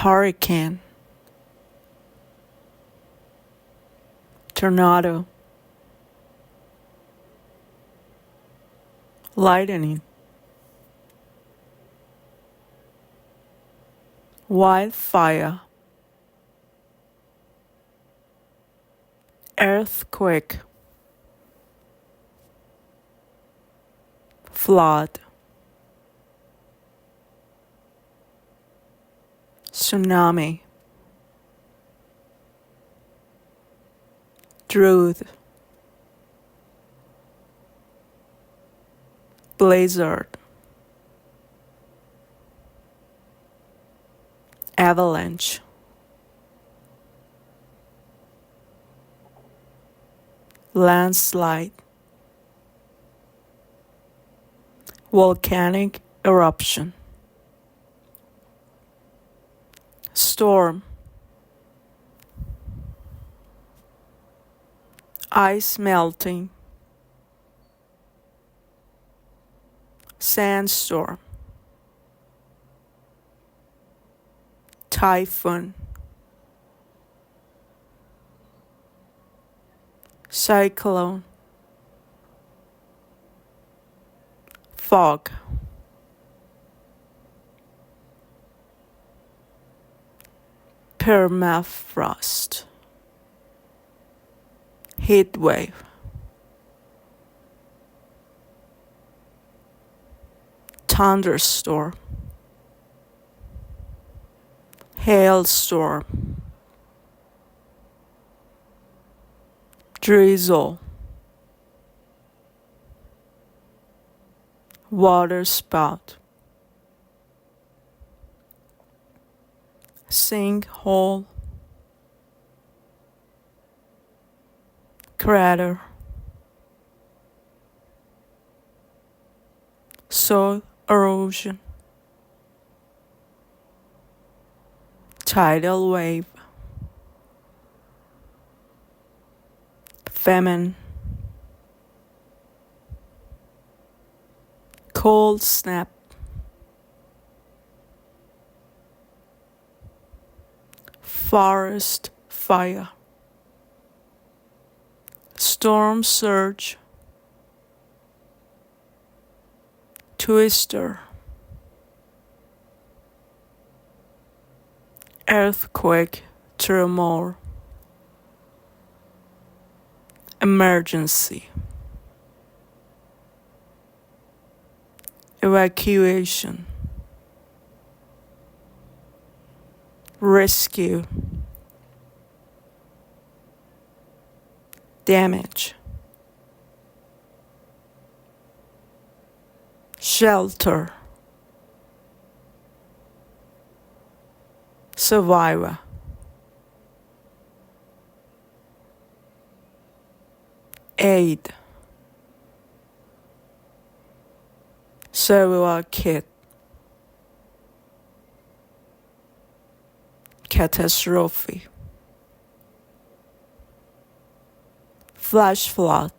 hurricane, tornado, lightning, wildfire, earthquake, flood, tsunami, drought, blizzard, avalanche, landslide, volcanic eruption, storm, ice melting, sandstorm, typhoon, cyclone, fog, permafrost, heat wave, thunderstorm, hailstorm, drizzle, waterspout, sinkhole, crater, soil erosion, tidal wave, famine, cold snap, forest fire, storm surge, twister, earthquake, tremor, emergency, evacuation, rescue, damage, shelter, survivor, aid, survival kit, catastrophe, flash flood,